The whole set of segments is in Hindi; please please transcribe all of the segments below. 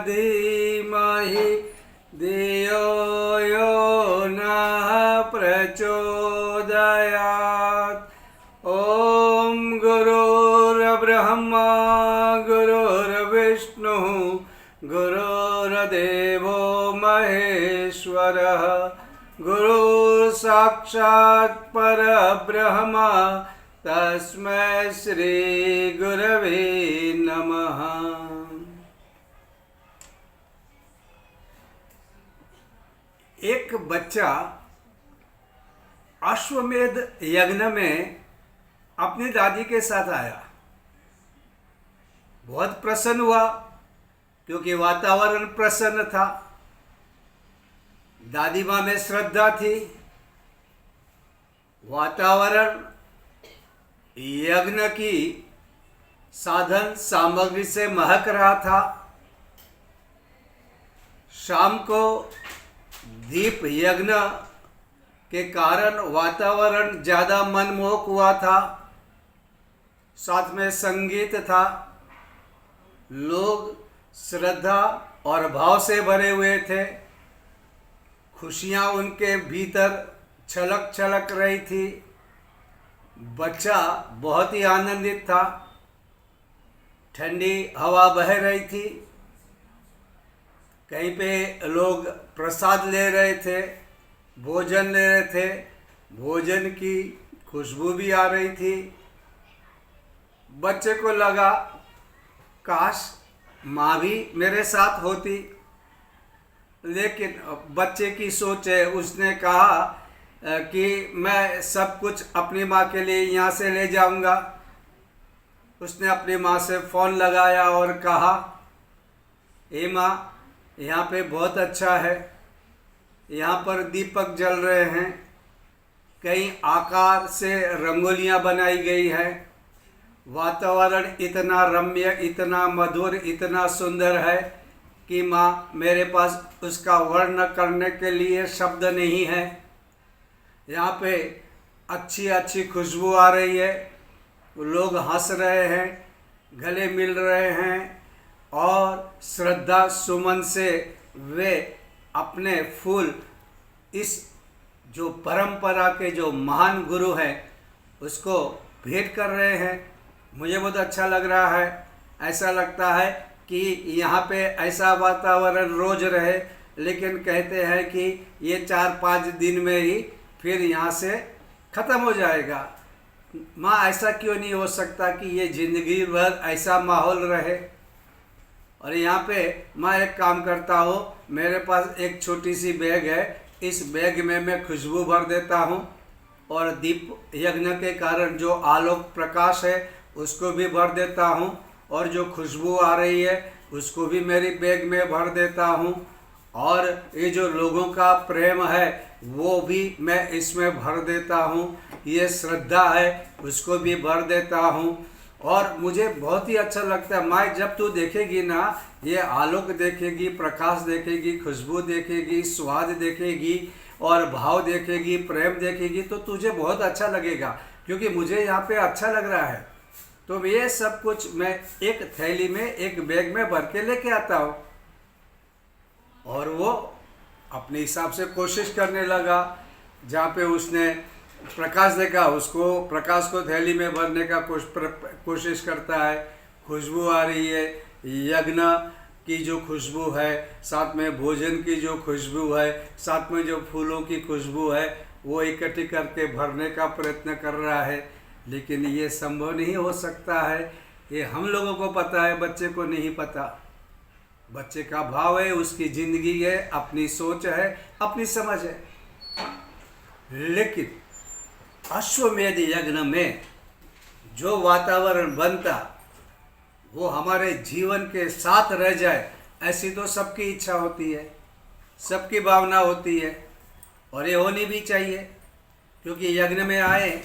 धीमहि धियो यो नः प्रचोदयात्। ॐ गुरुर्ब्रह्मा गुरुर्विष्णुः गुरुर्देवो महेश्वरः गुरुः साक्षात् परब्रह्म तस्मै श्री गुरवे नमः। एक बच्चा अश्वमेध यज्ञ में अपनी दादी के साथ आया। बहुत प्रसन्न हुआ क्योंकि वातावरण प्रसन्न था। दादी माँ में श्रद्धा थी। वातावरण यज्ञ की साधन सामग्री से महक रहा था। शाम को दीप यज्ञ के कारण वातावरण ज़्यादा मनमोहक हुआ था। साथ में संगीत था। लोग श्रद्धा और भाव से भरे हुए थे। खुशियाँ उनके भीतर छलक छलक रही थी। बच्चा बहुत ही आनंदित था। ठंडी हवा बह रही थी। कहीं पे लोग प्रसाद ले रहे थे, भोजन ले रहे थे। भोजन की खुशबू भी आ रही थी। बच्चे को लगा काश माँ भी मेरे साथ होती, लेकिन बच्चे की सोच है। उसने कहा कि मैं सब कुछ अपनी माँ के लिए यहाँ से ले जाऊँगा। उसने अपनी माँ से फ़ोन लगाया और कहा, ए माँ, यहाँ पे बहुत अच्छा है। यहाँ पर दीपक जल रहे हैं। कई आकार से रंगोलियाँ बनाई गई है। वातावरण इतना रम्य, इतना मधुर, इतना सुंदर है कि माँ, मेरे पास उसका वर्णन करने के लिए शब्द नहीं है। यहाँ पे अच्छी अच्छी खुशबू आ रही है। लोग हंस रहे हैं, गले मिल रहे हैं और श्रद्धा सुमन से वे अपने फूल इस जो परंपरा के जो महान गुरु हैं उसको भेंट कर रहे हैं। मुझे बहुत अच्छा लग रहा है। ऐसा लगता है कि यहाँ पे ऐसा वातावरण रोज रहे, लेकिन कहते हैं कि ये 4-5 दिन में ही फिर यहाँ से ख़त्म हो जाएगा। माँ, ऐसा क्यों नहीं हो सकता कि ये ज़िंदगी भर ऐसा माहौल रहे। और यहाँ पे मैं एक काम करता हूँ, मेरे पास एक छोटी सी बैग है। इस बैग में मैं खुशबू भर देता हूँ और दीप यज्ञ के कारण जो आलोक प्रकाश है उसको भी भर देता हूँ, और जो खुशबू आ रही है उसको भी मेरी बैग में भर देता हूँ, और ये जो लोगों का प्रेम है वो भी मैं इसमें भर देता हूँ। ये श्रद्धा है उसको भी भर देता हूँ। और मुझे बहुत ही अच्छा लगता है। माँ, जब तू देखेगी ना, ये आलोक देखेगी, प्रकाश देखेगी, खुशबू देखेगी, स्वाद देखेगी और भाव देखेगी, प्रेम देखेगी, तो तुझे बहुत अच्छा लगेगा, क्योंकि मुझे यहाँ पे अच्छा लग रहा है। तो ये सब कुछ मैं एक थैली में, एक बैग में भर के लेके आता हूँ। और वो अपने हिसाब से कोशिश करने लगा। जहाँ पे उसने प्रकाश देखा, उसको प्रकाश को थैली में भरने का कोशिश करता है। खुशबू आ रही है, यज्ञ की जो खुशबू है, साथ में भोजन की जो खुशबू है, साथ में जो फूलों की खुशबू है, वो इकट्ठी करके भरने का प्रयत्न कर रहा है। लेकिन ये संभव नहीं हो सकता है। ये हम लोगों को पता है, बच्चे को नहीं पता। बच्चे का भाव है, उसकी ज़िंदगी है, अपनी सोच है, अपनी समझ है। लेकिन अश्वमेध यज्ञ में जो वातावरण बनता वो हमारे जीवन के साथ रह जाए, ऐसी तो सबकी इच्छा होती है, सबकी भावना होती है, और ये होनी भी चाहिए। क्योंकि यज्ञ में आए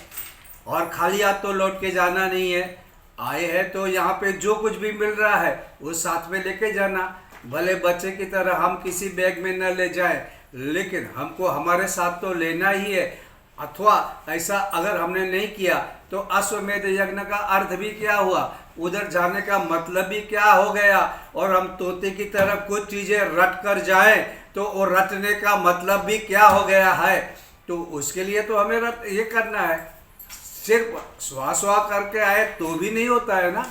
और खाली हाथ तो लौट के जाना नहीं है। आए हैं तो यहाँ पे जो कुछ भी मिल रहा है वो साथ में लेके जाना। भले बच्चे की तरह हम किसी बैग में न ले जाए, लेकिन हमको हमारे साथ तो लेना ही है। अथवा ऐसा अगर हमने नहीं किया तो अश्वमेध यज्ञ का अर्थ भी क्या हुआ? उधर जाने का मतलब ही क्या हो गया। और हम तोते की तरह कुछ चीज़ें रट कर जाएं तो वो रटने का मतलब भी क्या हो गया है। तो उसके लिए तो हमें ये करना है, सिर्फ स्वा स्वा करके आए तो भी नहीं होता है ना,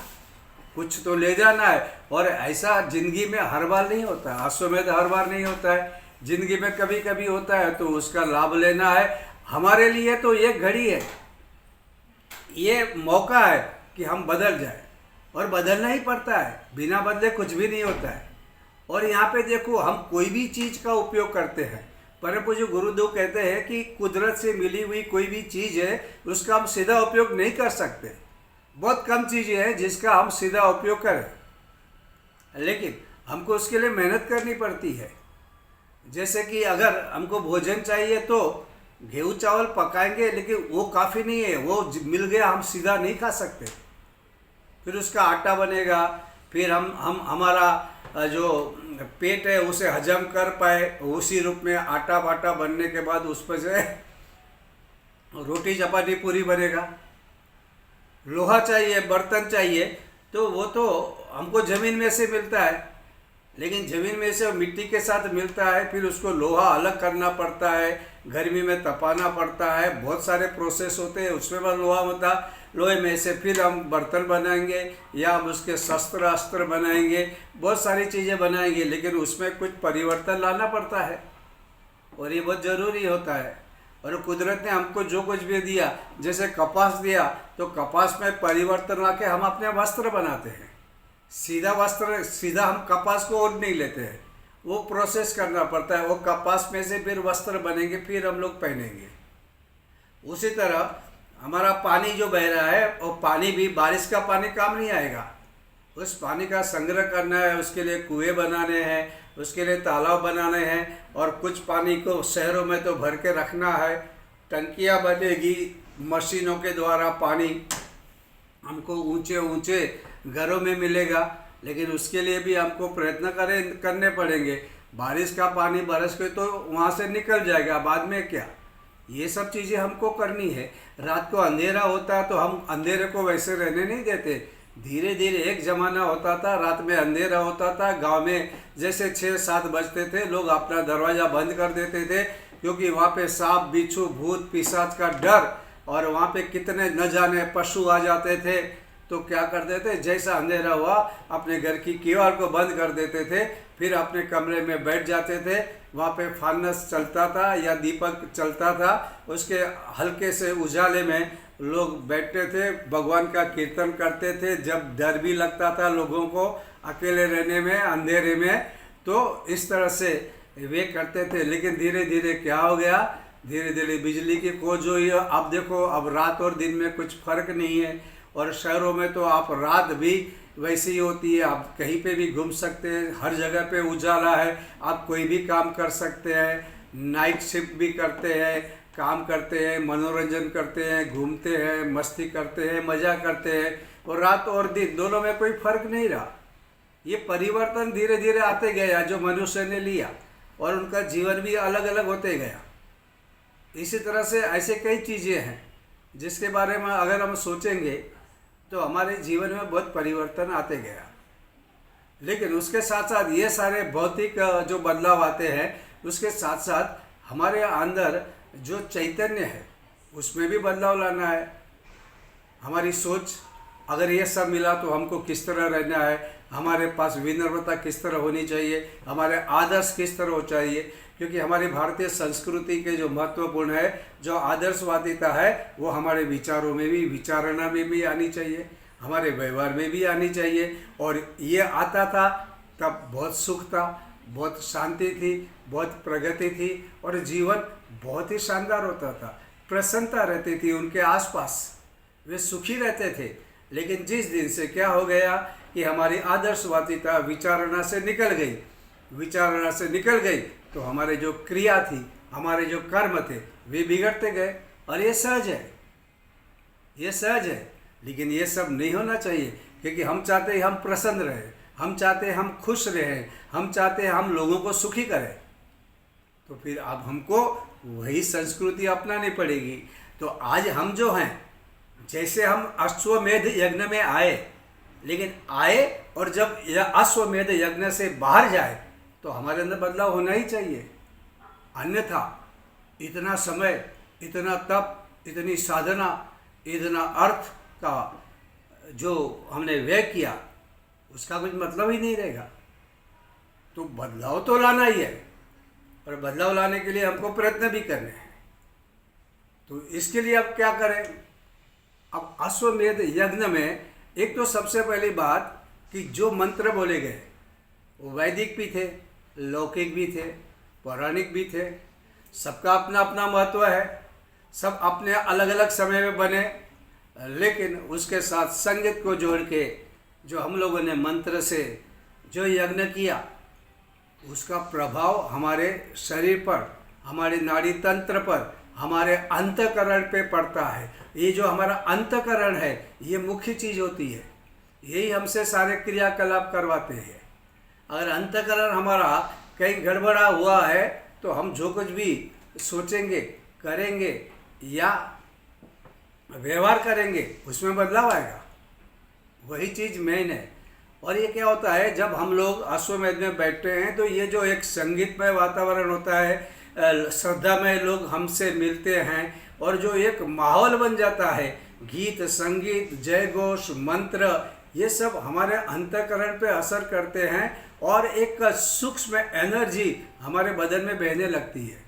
कुछ तो ले जाना है। और ऐसा जिंदगी में हर बार नहीं होता है, अश्वमेध हर बार नहीं होता है, जिंदगी में कभी कभी होता है, तो उसका लाभ लेना है। हमारे लिए तो ये घड़ी है, ये मौका है कि हम बदल जाए, और बदलना ही पड़ता है, बिना बदले कुछ भी नहीं होता है। और यहाँ पे देखो, हम कोई भी चीज़ का उपयोग करते हैं, परम पूज्य गुरुदेव कहते हैं कि कुदरत से मिली हुई कोई भी चीज़ है उसका हम सीधा उपयोग नहीं कर सकते। बहुत कम चीज़ें हैं जिसका हम सीधा उपयोग करें, लेकिन हमको उसके लिए मेहनत करनी पड़ती है। जैसे कि अगर हमको भोजन चाहिए तो गेहूँ चावल पकाएंगे, लेकिन वो काफ़ी नहीं है, वो मिल गया हम सीधा नहीं खा सकते। फिर उसका आटा बनेगा, फिर हम हमारा जो पेट है उसे हजम कर पाए, उसी रूप में आटा वाटा बनने के बाद उस पर से रोटी चपाती पूरी बनेगा। लोहा चाहिए, बर्तन चाहिए, तो वो तो हमको ज़मीन में से मिलता है, लेकिन ज़मीन में से मिट्टी के साथ मिलता है, फिर उसको लोहा अलग करना पड़ता है, गर्मी में तपाना पड़ता है, बहुत सारे प्रोसेस होते हैं, उसमें बस लोहा होता, लोहे में से फिर हम बर्तन बनाएंगे या हम उसके शस्त्र अस्त्र बनाएंगे, बहुत सारी चीज़ें बनाएंगे, लेकिन उसमें कुछ परिवर्तन लाना पड़ता है और ये बहुत ज़रूरी होता है। और कुदरत ने हमको जो कुछ भी दिया, जैसे कपास दिया, तो कपास में परिवर्तन लाके हम अपने वस्त्र बनाते हैं। सीधा वस्त्र, सीधा हम कपास को ओढ़ नहीं लेते हैं, वो प्रोसेस करना पड़ता है, वो कपास में से फिर वस्त्र बनेंगे, फिर हम लोग पहनेंगे। उसी तरह हमारा पानी जो बह रहा है, वो पानी भी, बारिश का पानी काम नहीं आएगा, उस पानी का संग्रह करना है, उसके लिए कुएं बनाने हैं, उसके लिए तालाब बनाने हैं, और कुछ पानी को शहरों में तो भर के रखना है, टंकियाँ बनेगी, मशीनों के द्वारा पानी हमको ऊंचे ऊंचे घरों में मिलेगा, लेकिन उसके लिए भी हमको प्रयत्न करने पड़ेंगे। बारिश का पानी बरस के तो वहाँ से निकल जाएगा, बाद में क्या, ये सब चीज़ें हमको करनी है। रात को अंधेरा होता है तो हम अंधेरे को वैसे रहने नहीं देते, धीरे धीरे। एक ज़माना होता था रात में अंधेरा होता था, गांव में जैसे 6-7 बजते थे, लोग अपना दरवाज़ा बंद कर देते थे, क्योंकि वहाँ पे सांप बिच्छू भूत पिशाच का डर, और वहाँ पे कितने न जाने पशु आ जाते थे। तो क्या करते थे, जैसा अंधेरा हुआ अपने घर की किवाड़ को बंद कर देते थे, फिर अपने कमरे में बैठ जाते थे। वहाँ पे फानस चलता था या दीपक चलता था, उसके हल्के से उजाले में लोग बैठते थे, भगवान का कीर्तन करते थे। जब डर भी लगता था लोगों को अकेले रहने में, अंधेरे में, तो इस तरह से वे करते थे। लेकिन धीरे धीरे क्या हो गया, धीरे धीरे बिजली की खोज हुई है। अब देखो, अब रात और दिन में कुछ फर्क नहीं है, और शहरों में तो आप रात भी वैसी ही होती है, आप कहीं पे भी घूम सकते हैं, हर जगह पे उजाला है, आप कोई भी काम कर सकते हैं, नाइट शिफ्ट भी करते हैं, काम करते हैं, मनोरंजन करते हैं, घूमते हैं, मस्ती करते हैं, मज़ा करते हैं, और रात और दिन दोनों में कोई फर्क नहीं रहा। ये परिवर्तन धीरे धीरे आते गया जो मनुष्य ने लिया, और उनका जीवन भी अलग अलग होते गया। इसी तरह से ऐसे कई चीज़ें हैं जिसके बारे में अगर हम सोचेंगे तो हमारे जीवन में बहुत परिवर्तन आते गया। लेकिन उसके साथ साथ ये सारे भौतिक जो बदलाव आते हैं, उसके साथ साथ हमारे अंदर जो चैतन्य है उसमें भी बदलाव लाना है। हमारी सोच, अगर ये सब मिला तो हमको किस तरह रहना है, हमारे पास विनम्रता किस तरह होनी चाहिए, हमारे आदर्श किस तरह हो चाहिए, क्योंकि हमारी भारतीय संस्कृति के जो महत्वपूर्ण है, जो आदर्शवादिता है, वो हमारे विचारों में भी, विचारणा में भी आनी चाहिए, हमारे व्यवहार में भी आनी चाहिए। और ये आता था तब बहुत सुख था, बहुत शांति थी, बहुत प्रगति थी, और जीवन बहुत ही शानदार होता था, प्रसन्नता रहती थी उनके आसपास, वे सुखी रहते थे। लेकिन जिस दिन से क्या हो गया कि हमारी आदर्शवादिता विचारणा से निकल गई, विचारणा से निकल गई, तो हमारे जो क्रिया थी, हमारे जो कर्म थे, वे बिगड़ते गए। और ये सहज है, ये सहज है। लेकिन ये सब नहीं होना चाहिए, क्योंकि हम चाहते हैं हम प्रसन्न रहें, हम चाहते हैं हम खुश रहें, हम चाहते हैं हम लोगों को सुखी करें। तो फिर अब हमको वही संस्कृति अपनानी पड़ेगी। तो आज हम जो हैं, जैसे हम अश्वमेध यज्ञ में आए, लेकिन आए और जब यह अश्वमेध यज्ञ से बाहर जाए तो हमारे अंदर बदलाव होना ही चाहिए। अन्यथा इतना समय, इतना तप, इतनी साधना, इतना अर्थ का जो हमने व्यय किया उसका कुछ मतलब ही नहीं रहेगा। तो बदलाव तो लाना ही है, और बदलाव लाने के लिए हमको प्रयत्न भी करने हैं। तो इसके लिए अब क्या करें? अब अश्वमेध यज्ञ में एक तो सबसे पहली बात कि जो मंत्र बोले गए वो वैदिक भी थे, लौकिक भी थे, पौराणिक भी थे। सबका अपना अपना महत्व है, सब अपने अलग अलग समय में बने, लेकिन उसके साथ संगीत को जोड़ के जो हम लोगों ने मंत्र से जो यज्ञ किया उसका प्रभाव हमारे शरीर पर, हमारे नाड़ी तंत्र पर, हमारे अंतःकरण पे पड़ता है। ये जो हमारा अंतःकरण है ये मुख्य चीज़ होती है, यही हमसे सारे क्रियाकलाप करवाते हैं। अगर अंतःकरण हमारा कहीं गड़बड़ा हुआ है तो हम जो कुछ भी सोचेंगे, करेंगे या व्यवहार करेंगे उसमें बदलाव आएगा। वही चीज़ मेन है। और ये क्या होता है, जब हम लोग अश्वमेध में बैठते हैं तो ये जो एक संगीतमय वातावरण होता है, श्रद्धामय लोग हमसे मिलते हैं और जो एक माहौल बन जाता है, गीत, संगीत, जय घोष, मंत्र, ये सब हमारे अंतःकरण पे असर करते हैं और एक सूक्ष्म एनर्जी हमारे बदन में बहने लगती है।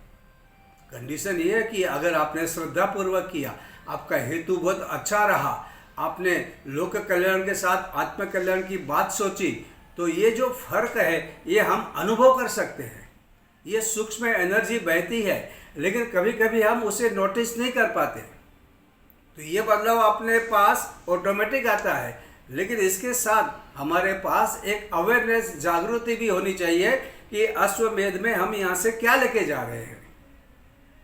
कंडीशन ये है कि अगर आपने श्रद्धापूर्वक किया, आपका हेतु बहुत अच्छा रहा, आपने लोक कल्याण के साथ आत्म कल्याण की बात सोची, तो ये जो फर्क है ये हम अनुभव कर सकते हैं। ये सूक्ष्म एनर्जी बहती है, लेकिन कभी कभी हम उसे नोटिस नहीं कर पाते। तो ये बदलाव अपने पास ऑटोमेटिक आता है, लेकिन इसके साथ हमारे पास एक अवेयरनेस, जागृति भी होनी चाहिए कि अश्वमेध में हम यहाँ से क्या लेके जा रहे हैं।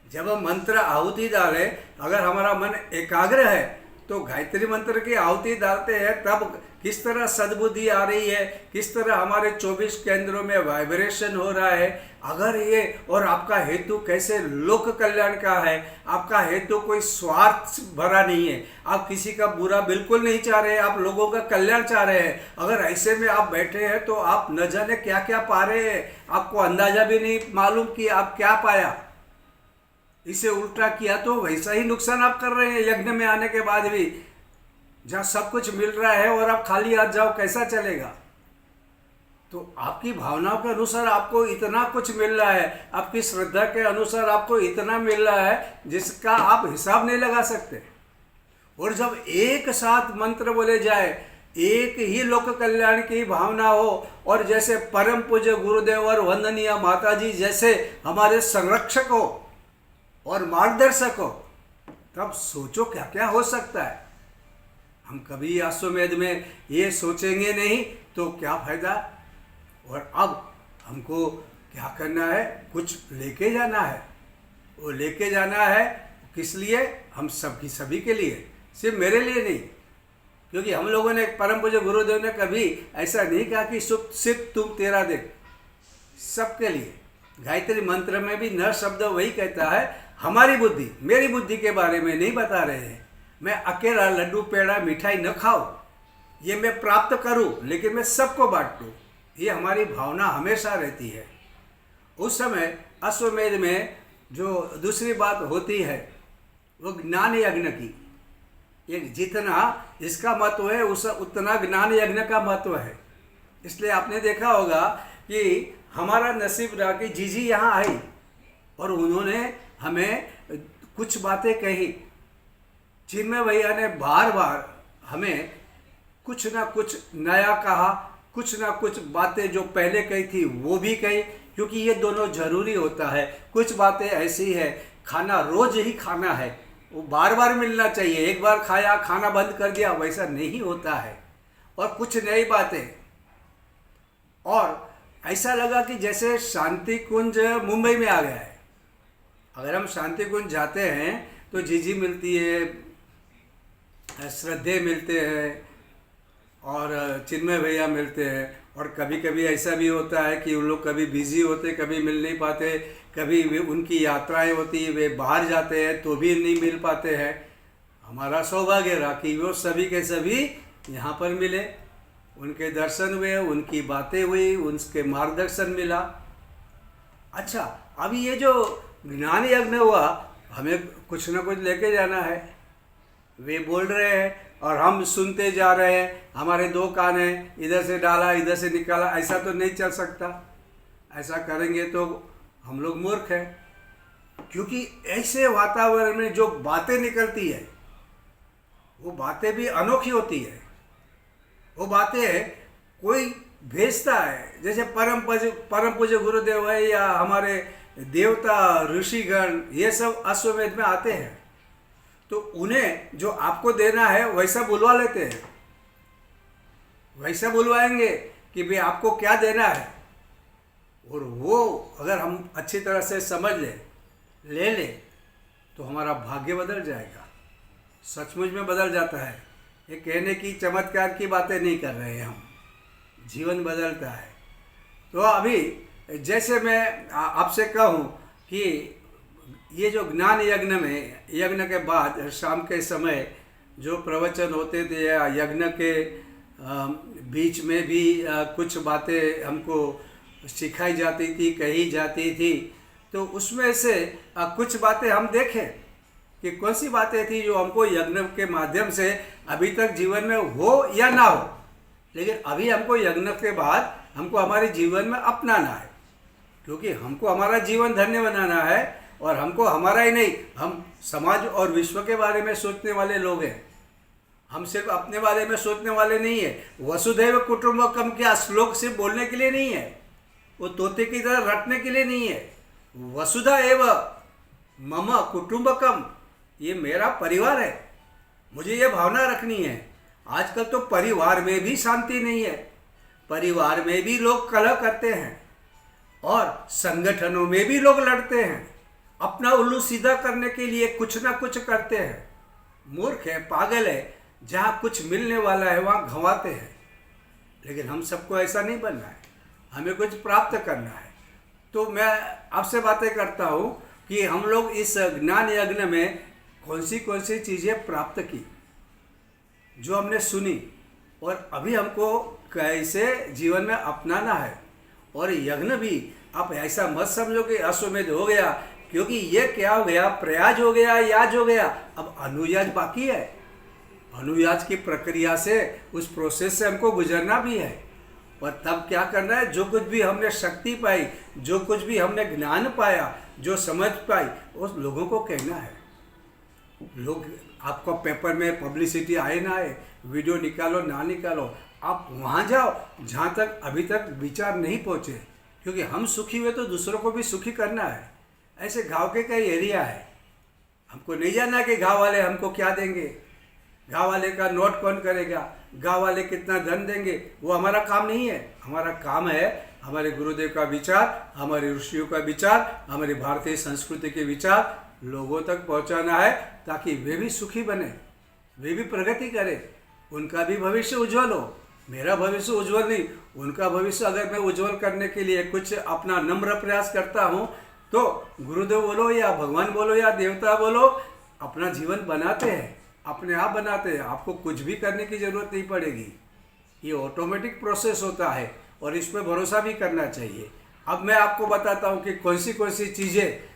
जब हम मंत्र आहुति डालें, अगर हमारा मन एकाग्र है तो गायत्री मंत्र की आहुति डालते हैं तब किस तरह सद्बुद्धि आ रही है, किस तरह हमारे 24 केंद्रों में वाइब्रेशन हो रहा है। अगर ये, और आपका हेतु कैसे लोक कल्याण का है, आपका हेतु कोई स्वार्थ भरा नहीं है, आप किसी का बुरा बिल्कुल नहीं चाह रहे, आप लोगों का कल्याण चाह रहे हैं। अगर ऐसे में आप बैठे हैं तो आप न जाने क्या क्या पा रहे हैं, आपको अंदाजा भी नहीं मालूम कि आप क्या पाया। इसे उल्टा किया तो वैसा ही नुकसान आप कर रहे हैं यज्ञ में आने के बाद भी। जहाँ सब कुछ मिल रहा है और आप खाली हाथ जाओ, कैसा चलेगा? तो आपकी भावनाओं के अनुसार आपको इतना कुछ मिल रहा है, आपकी श्रद्धा के अनुसार आपको इतना मिल रहा है जिसका आप हिसाब नहीं लगा सकते। और जब एक साथ मंत्र बोले जाए, एक ही लोक कल्याण की भावना हो, और जैसे परम पूज्य गुरुदेव और वंदनीय माता जी जैसे हमारे संरक्षक हो और मार्गदर्शक हो, तब सोचो क्या क्या हो सकता है। हम कभी अश्वमेध में ये सोचेंगे नहीं तो क्या फायदा। और अब हमको क्या करना है, कुछ लेके जाना है। वो लेके जाना है किस लिए? हम सभी के लिए, सिर्फ मेरे लिए नहीं। क्योंकि हम लोगों ने, परम पूज्य गुरुदेव ने कभी ऐसा नहीं कहा कि सिर्फ तुम तेरा देख, सबके लिए। गायत्री मंत्र में भी न शब्द वही कहता है, हमारी बुद्धि, मेरी बुद्धि के बारे में नहीं बता रहे हैं। मैं अकेला लड्डू पेड़ा मिठाई न खाऊं, ये मैं प्राप्त करूं, लेकिन मैं सबको बांट दूं, ये हमारी भावना हमेशा रहती है। उस समय अश्वमेध में जो दूसरी बात होती है वो ज्ञान यज्ञ की। ये जितना इसका महत्व है उतना ज्ञान यज्ञ का महत्व है। इसलिए आपने देखा होगा कि हमारा नसीब रहा कि जीजी यहाँ आई और उन्होंने हमें कुछ बातें कही, जिनमें भैया ने बार बार हमें कुछ ना कुछ नया कहा, कुछ ना कुछ बातें जो पहले कही थी वो भी कही, क्योंकि ये दोनों जरूरी होता है। कुछ बातें ऐसी है, खाना रोज ही खाना है, वो बार बार मिलना चाहिए। एक बार खाया खाना बंद कर दिया, वैसा नहीं होता है। और कुछ नई बातें, और ऐसा लगा कि जैसे शांति कुंज मुंबई में आ गया है। अगर हम शांति कुंज जाते हैं तो जीजी मिलती है, श्रद्धे मिलते हैं और चिन्मय भैया मिलते हैं। और कभी कभी ऐसा भी होता है कि उन लोग कभी बिजी होते, कभी मिल नहीं पाते, कभी भी उनकी यात्राएं होती, वे बाहर जाते हैं तो भी नहीं मिल पाते हैं। हमारा सौभाग्य रहा कि वो सभी के सभी यहाँ पर मिले। उनके दर्शन हुए, उनकी बातें हुई, उनके मार्गदर्शन मिला। अच्छा, अभी ये जो ज्ञान यज्ञ हुआ, हमें कुछ ना कुछ लेके जाना है। वे बोल रहे हैं और हम सुनते जा रहे हैं, हमारे दो कान हैं, इधर से डाला इधर से निकाला, ऐसा तो नहीं चल सकता। ऐसा करेंगे तो हम लोग मूर्ख हैं, क्योंकि ऐसे वातावरण में जो बातें निकलती है वो बातें भी अनोखी होती है। वो बातें कोई भेजता है, जैसे परम पूज्य गुरुदेव है या हमारे देवता ऋषिगण, ये सब अश्वमेध में आते हैं, तो उन्हें जो आपको देना है वैसा बुलवा लेते हैं, वैसा बुलवाएंगे कि भाई आपको क्या देना है। और वो अगर हम अच्छी तरह से समझ ले ले तो हमारा भाग्य बदल जाएगा, सचमुच में बदल जाता है। ये कहने की चमत्कार की बातें नहीं कर रहे हैं हम, जीवन बदलता है। तो अभी जैसे मैं आपसे कहूँ कि ये जो ज्ञान यज्ञ में, यज्ञ के बाद शाम के समय जो प्रवचन होते थे या यज्ञ के बीच में भी कुछ बातें हमको सिखाई जाती थी, कही जाती थी, तो उसमें से कुछ बातें हम देखें कि कौन सी बातें थी जो हमको यज्ञ के माध्यम से अभी तक जीवन में हो या ना हो, लेकिन अभी हमको यज्ञ के बाद हमको हमारे जीवन में अपनाना है, क्योंकि हमको हमारा जीवन धन्य बनाना है। और हमको हमारा ही नहीं, हम समाज और विश्व के बारे में सोचने वाले लोग हैं, हम सिर्फ अपने बारे में सोचने वाले नहीं है। वसुधैव कुटुंबकम के श्लोक से बोलने के लिए नहीं है, वो तोते की तरह रटने के लिए नहीं है। वसुधा एव मम कुटुंबकम, ये मेरा परिवार है, मुझे ये भावना रखनी है। आजकल तो परिवार में भी शांति नहीं है, परिवार में भी लोग कलह करते हैं और संगठनों में भी लोग लड़ते हैं, अपना उल्लू सीधा करने के लिए कुछ ना कुछ करते हैं। मूर्ख है, पागल है, जहाँ कुछ मिलने वाला है वहाँ घंवाते हैं। लेकिन हम सबको ऐसा नहीं बनना है, हमें कुछ प्राप्त करना है। तो मैं आपसे बातें करता हूँ कि हम लोग इस ज्ञान यज्ञ में कौन सी चीज़ें प्राप्त की, जो हमने सुनी, और अभी हमको कैसे जीवन में अपनाना है। और यज्ञ भी आप ऐसा मत समझो कि अश्वमेध हो गया, क्योंकि ये क्या हो गया, प्रयाज हो गया, याज हो गया, अब अनुयाज बाकी है। अनुयाज की प्रक्रिया से, उस प्रोसेस से हमको गुजरना भी है। और तब क्या करना है, जो कुछ भी हमने शक्ति पाई, जो कुछ भी हमने ज्ञान पाया, जो समझ पाई, उस लोगों को कहना है। लोग आपको पेपर में पब्लिसिटी आए ना आए, वीडियो निकालो ना निकालो, आप वहाँ जाओ जहाँ तक अभी तक विचार नहीं पहुँचे, क्योंकि हम सुखी हुए तो दूसरों को भी सुखी करना है। ऐसे गांव के कई एरिया है, हमको नहीं जानना कि गांव वाले हमको क्या देंगे, गांव वाले का नोट कौन करेगा, गांव वाले कितना धन देंगे, वो हमारा काम नहीं है। हमारा काम है हमारे गुरुदेव का विचार, हमारे ऋषियों का विचार, हमारी भारतीय संस्कृति के विचार लोगों तक पहुंचाना है, ताकि वे भी सुखी बने, वे भी प्रगति करें, उनका भी भविष्य उज्जवल हो। मेरा भविष्य उज्जवल नहीं, उनका भविष्य अगर मैं उज्जवल करने के लिए कुछ अपना नम्र प्रयास करता हूँ, तो गुरुदेव बोलो या भगवान बोलो या देवता बोलो, अपना जीवन बनाते हैं, अपने आप बनाते हैं। आपको कुछ भी करने की ज़रूरत नहीं पड़ेगी, ये ऑटोमेटिक प्रोसेस होता है, और इस पर भरोसा भी करना चाहिए। अब मैं आपको बताता हूँ कि कौन सी चीज़ें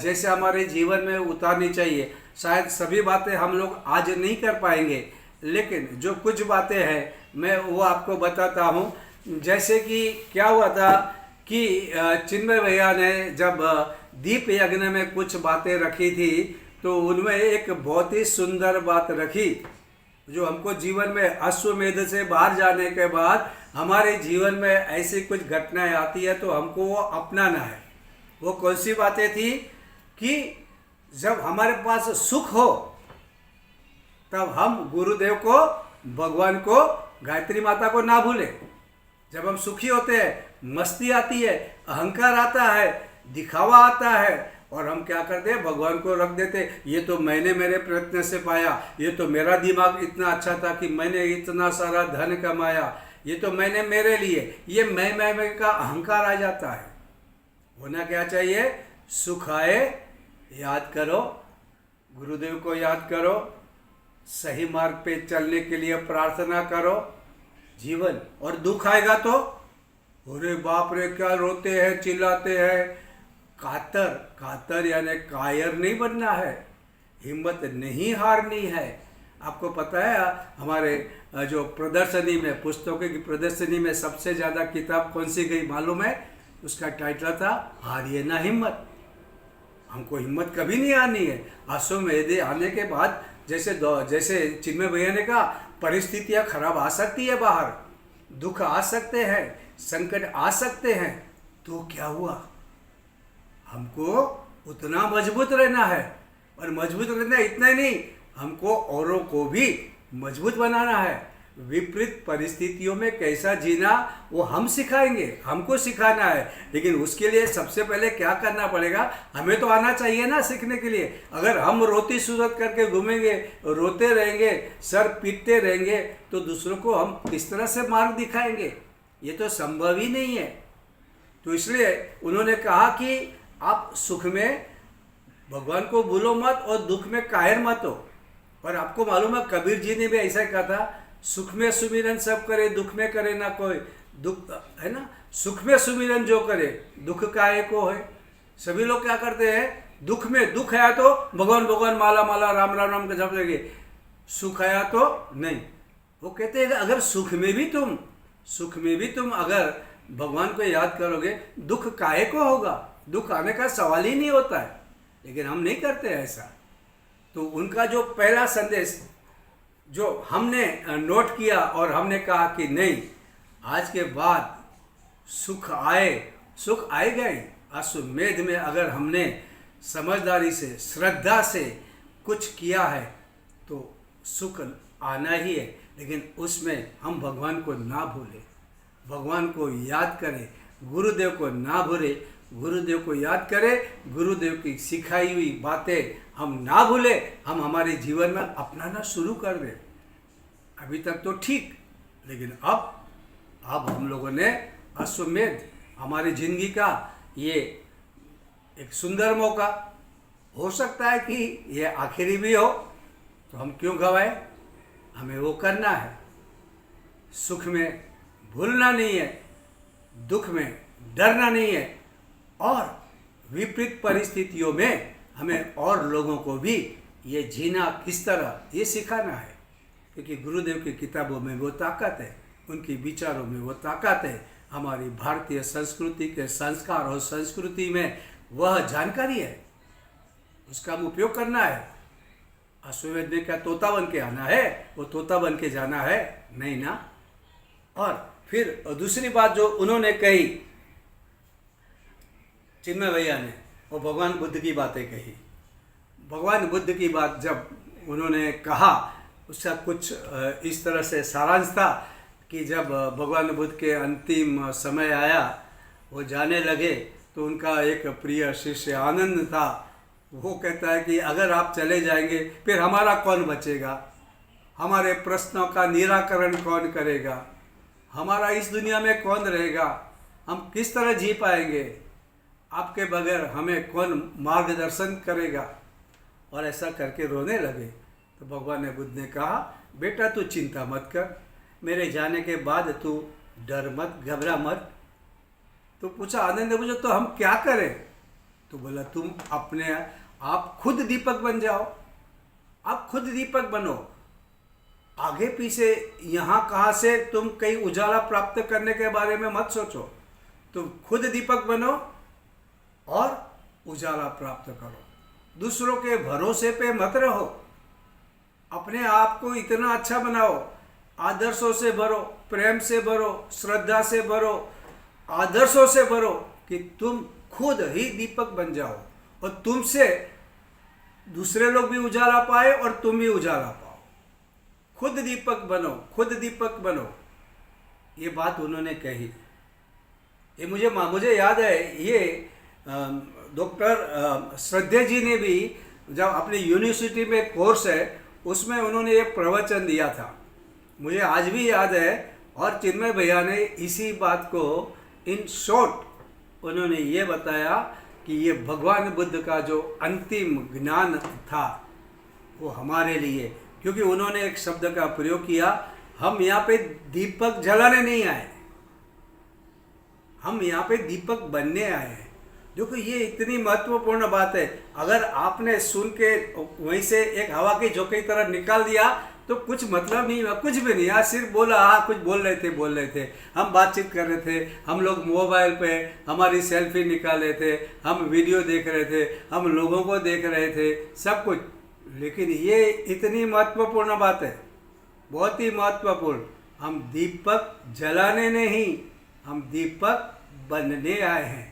जैसे हमारे जीवन में उतारनी चाहिए। शायद सभी बातें हम लोग आज नहीं कर पाएंगे, लेकिन जो कुछ बातें हैं मैं वो आपको बताता हूँ। जैसे कि क्या हुआ था कि चिन्मय भैया ने जब दीप यज्ञ में कुछ बातें रखी थी, तो उनमें एक बहुत ही सुंदर बात रखी, जो हमको जीवन में अश्वमेध से बाहर जाने के बाद हमारे जीवन में ऐसी कुछ घटनाएं आती है तो हमको वो अपनाना है। वो कौन सी बातें थी कि जब हमारे पास सुख हो तब हम गुरुदेव को, भगवान को, गायत्री माता को ना भूलें। जब हम सुखी होते हैं, मस्ती आती है, अहंकार आता है, दिखावा आता है, और हम क्या करते हैं, भगवान को रख देते। ये तो मैंने मेरे प्रयत्न से पाया, ये तो मेरा दिमाग इतना अच्छा था कि मैंने इतना सारा धन कमाया, ये तो मैंने मेरे लिए, ये मैं का अहंकार आ जाता है। होना क्या चाहिए, सुख आए याद करो, गुरुदेव को याद करो, सही मार्ग पे चलने के लिए प्रार्थना करो, जीवन। और दुख आएगा तो अरे बाप रे, क्या रोते हैं, चिल्लाते हैं। कातर, कातर यानी कायर नहीं बनना है, हिम्मत नहीं हारनी है। आपको पता है हमारे जो प्रदर्शनी में, पुस्तकों की प्रदर्शनी में सबसे ज़्यादा किताब कौन सी गई मालूम है? उसका टाइटल था हारिए ना हिम्मत। हमको हिम्मत कभी नहीं आनी है। अश्वमेध आने के बाद जैसे चिन्मय भैया ने कहा, परिस्थितियाँ खराब आ सकती है, बाहर दुख आ सकते हैं, संकट आ सकते हैं, तो क्या हुआ? हमको उतना मजबूत रहना है। और मजबूत रहना इतना ही नहीं, हमको औरों को भी मजबूत बनाना है। विपरीत परिस्थितियों में कैसा जीना वो हम सिखाएंगे, हमको सिखाना है। लेकिन उसके लिए सबसे पहले क्या करना पड़ेगा? हमें तो आना चाहिए ना सीखने के लिए। अगर हम रोती सूरत करके घूमेंगे, रोते रहेंगे, सर पीटते रहेंगे, तो दूसरों को हम किस तरह से मार्ग दिखाएंगे? ये तो संभव ही नहीं है। तो इसलिए उन्होंने कहा कि आप सुख में भगवान को भूलो मत और दुख में कायर मत हो। और आपको मालूम है कबीर जी ने भी ऐसा कहा था, सुख में सुमिरन सब करे, दुख में करे ना कोई। दुख है ना, सुख में सुमिरन जो करे, दुख काहे को है। सभी लोग क्या करते हैं? दुख में, दुख आया तो भगवान भगवान, माला माला, राम राम राम का जप लेंगे। सुख आया तो नहीं। वो कहते हैं अगर सुख में भी तुम अगर भगवान को याद करोगे, दुख काहे को होगा? दुख आने का सवाल ही नहीं होता है। लेकिन हम नहीं करते ऐसा। तो उनका जो पहला संदेश जो हमने नोट किया और हमने कहा कि नहीं, आज के बाद सुख आएगा ही। अश्वमेध में अगर हमने समझदारी से, श्रद्धा से कुछ किया है तो सुख आना ही है। लेकिन उसमें हम भगवान को ना भूलें, भगवान को याद करें, गुरुदेव को ना भूलें, गुरुदेव को याद करें, गुरुदेव की सिखाई हुई बातें हम ना भूलें, हम हमारे जीवन में अपनाना शुरू कर दें। अभी तक तो ठीक, लेकिन अब हम लोगों ने अश्वमेध, हमारी जिंदगी का ये एक सुंदर मौका, हो सकता है कि ये आखिरी भी हो, तो हम क्यों गवाएं? हमें वो करना है। सुख में भूलना नहीं है, दुख में डरना नहीं है, और विपरीत परिस्थितियों में हमें और लोगों को भी ये जीना किस तरह, ये सिखाना है। क्योंकि गुरुदेव की किताबों में वो ताकत है, उनके विचारों में वो ताकत है। हमारी भारतीय संस्कृति के संस्कार और संस्कृति में वह जानकारी है, उसका हम उपयोग करना है। अश्वमेध में क्या तोता बन के आना है? वो तोता बन के जाना है? नहीं ना। और फिर दूसरी बात जो उन्होंने कही, चिन्मय भैया ने, वो भगवान बुद्ध की बातें कही। भगवान बुद्ध की बात जब उन्होंने कहा, उसका कुछ इस तरह से सारांश था कि जब भगवान बुद्ध के अंतिम समय आया, वो जाने लगे, तो उनका एक प्रिय शिष्य आनंद था, वो कहता है कि अगर आप चले जाएंगे फिर हमारा कौन बचेगा? हमारे प्रश्नों का निराकरण कौन करेगा? हमारा इस दुनिया में कौन रहेगा? हम किस तरह जी पाएंगे? आपके बगैर हमें कौन मार्गदर्शन करेगा? और ऐसा करके रोने लगे। तो भगवान बुद्ध ने कहा, बेटा तू चिंता मत कर, मेरे जाने के बाद तू डर मत, घबरा मत। तो पूछा, आनंद ने पूछा, तो हम क्या करें? तो बोला, तुम अपने आप खुद दीपक बन जाओ, आप खुद दीपक बनो। आगे पीछे यहाँ कहाँ से तुम कहीं उजाला प्राप्त करने के बारे में मत सोचो, तुम खुद दीपक बनो और उजाला प्राप्त करो। दूसरों के भरोसे पे मत रहो, अपने आप को इतना अच्छा बनाओ, आदर्शों से भरो, प्रेम से भरो, श्रद्धा से भरो, आदर्शों से भरो कि तुम खुद ही दीपक बन जाओ और तुमसे दूसरे लोग भी उजाला पाए और तुम भी उजाला पाओ। खुद दीपक बनो, खुद दीपक बनो। ये बात उन्होंने कही। ये मुझे याद है, ये डॉक्टर श्रद्धे जी ने भी जब अपनी यूनिवर्सिटी में कोर्स है उसमें उन्होंने ये प्रवचन दिया था, मुझे आज भी याद है। और चिन्मय भैया ने इसी बात को इन शॉर्ट उन्होंने ये बताया कि ये भगवान बुद्ध का जो अंतिम ज्ञान था वो हमारे लिए, क्योंकि उन्होंने एक शब्द का प्रयोग किया, हम यहाँ पे दीपक जलाने नहीं आए, हम यहाँ पे दीपक बनने आए हैं। देखो ये इतनी महत्वपूर्ण बात है। अगर आपने सुन के वहीं से एक हवा की झोंके की तरह निकाल दिया तो कुछ मतलब नहीं हुआ, कुछ भी नहीं। आज सिर्फ बोला, हाँ कुछ बोल रहे थे, हम बातचीत कर रहे थे, हम लोग मोबाइल पे हमारी सेल्फी निकाल रहे थे, हम वीडियो देख रहे थे, हम लोगों को देख रहे थे, सब कुछ। लेकिन ये इतनी महत्वपूर्ण बात है, बहुत ही महत्वपूर्ण। हम दीपक जलाने नहीं, हम दीपक बनने आए हैं।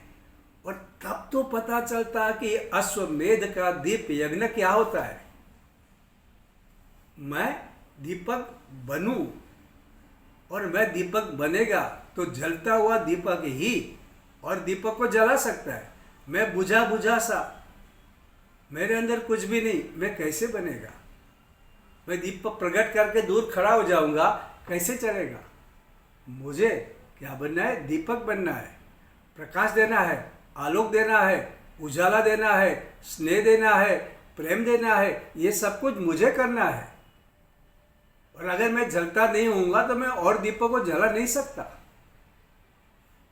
और तब तो पता चलता कि अश्वमेध का दीप यज्ञ क्या होता है। मैं दीपक बनूं, और मैं दीपक बनेगा तो जलता हुआ दीपक ही और दीपक को जला सकता है। मैं बुझा बुझा सा, मेरे अंदर कुछ भी नहीं, मैं कैसे बनेगा? मैं दीपक प्रकट करके दूर खड़ा हो जाऊंगा, कैसे चलेगा? मुझे क्या बनना है? दीपक बनना है, प्रकाश देना है, आलोक देना है, उजाला देना है, स्नेह देना है, प्रेम देना है। ये सब कुछ मुझे करना है। और अगर मैं जलता नहीं होऊंगा तो मैं और दीपक को जला नहीं सकता।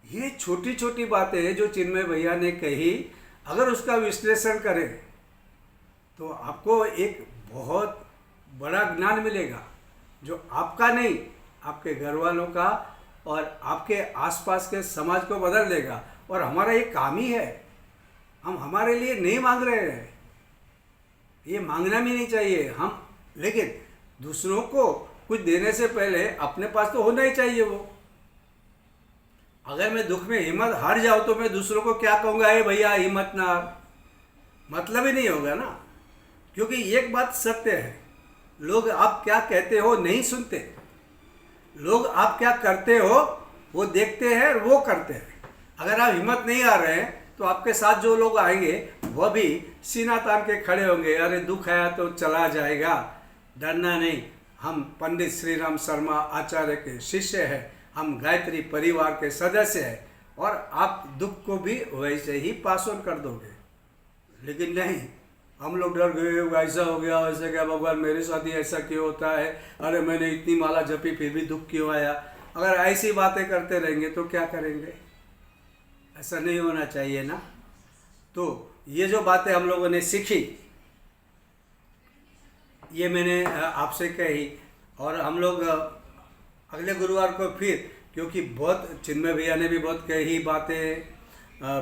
ये छोटी छोटी बातें हैं जो चिन्मय भैया ने कही, अगर उसका विश्लेषण करें तो आपको एक बहुत बड़ा ज्ञान मिलेगा, जो आपका नहीं, आपके घर वालों का और आपके आसपास के समाज को बदल देगा। और हमारा ये काम ही है। हम हमारे लिए नहीं मांग रहे हैं, ये मांगना भी नहीं चाहिए हम, लेकिन दूसरों को कुछ देने से पहले अपने पास तो होना ही चाहिए वो। अगर मैं दुख में हिम्मत हार जाऊं तो मैं दूसरों को क्या कहूँगा? ए भैया हिम्मत ना हार, मतलब ही नहीं होगा ना। क्योंकि एक बात सत्य है, लोग आप क्या कहते हो नहीं सुनते, लोग आप क्या करते हो वो देखते हैं और वो करते हैं। अगर आप हिम्मत नहीं आ रहे हैं तो आपके साथ जो लोग आएंगे वह भी सीना तान के खड़े होंगे, अरे दुख आया तो चला जाएगा, डरना नहीं। हम पंडित श्री राम शर्मा आचार्य के शिष्य हैं, हम गायत्री परिवार के सदस्य हैं, और आप दुख को भी वैसे ही पास ऑन कर दोगे। लेकिन नहीं, हम लोग डर गए, ऐसा हो गया, वैसा क्या, भगवान मेरे साथ ही ऐसा क्यों होता है, अरे मैंने इतनी माला जपी फिर भी दुख क्यों आया। अगर ऐसी बातें करते रहेंगे तो क्या करेंगे? ऐसा नहीं होना चाहिए ना। तो ये जो बातें हम लोगों ने सीखी, ये मैंने आपसे कही, और हम लोग अगले गुरुवार को फिर, क्योंकि बहुत चिन्मय भैया ने भी बहुत कही बातें,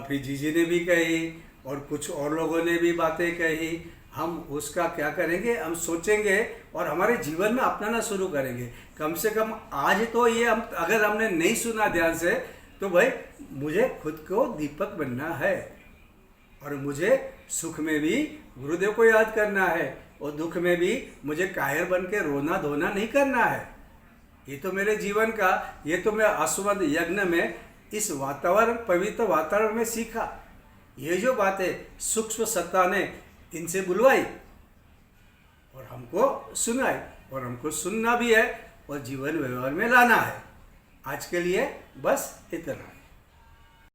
फिर जीजी ने भी कही, और कुछ और लोगों ने भी बातें कही, हम उसका क्या करेंगे? हम सोचेंगे और हमारे जीवन में अपनाना शुरू करेंगे। कम से कम आज तो ये हम, अगर हमने नहीं सुना ध्यान से, तो भाई मुझे खुद को दीपक बनना है, और मुझे सुख में भी गुरुदेव को याद करना है, और दुख में भी मुझे कायर बन के रोना धोना नहीं करना है। ये तो मेरे जीवन का, ये तो मैं अश्वमेध यज्ञ में इस वातावरण, पवित्र वातावरण में सीखा। ये जो बातें सूक्ष्म सत्ता ने इनसे बुलवाई और हमको सुनाई, और हमको सुनना भी है और जीवन व्यवहार में लाना है। आज के लिए बस इतना।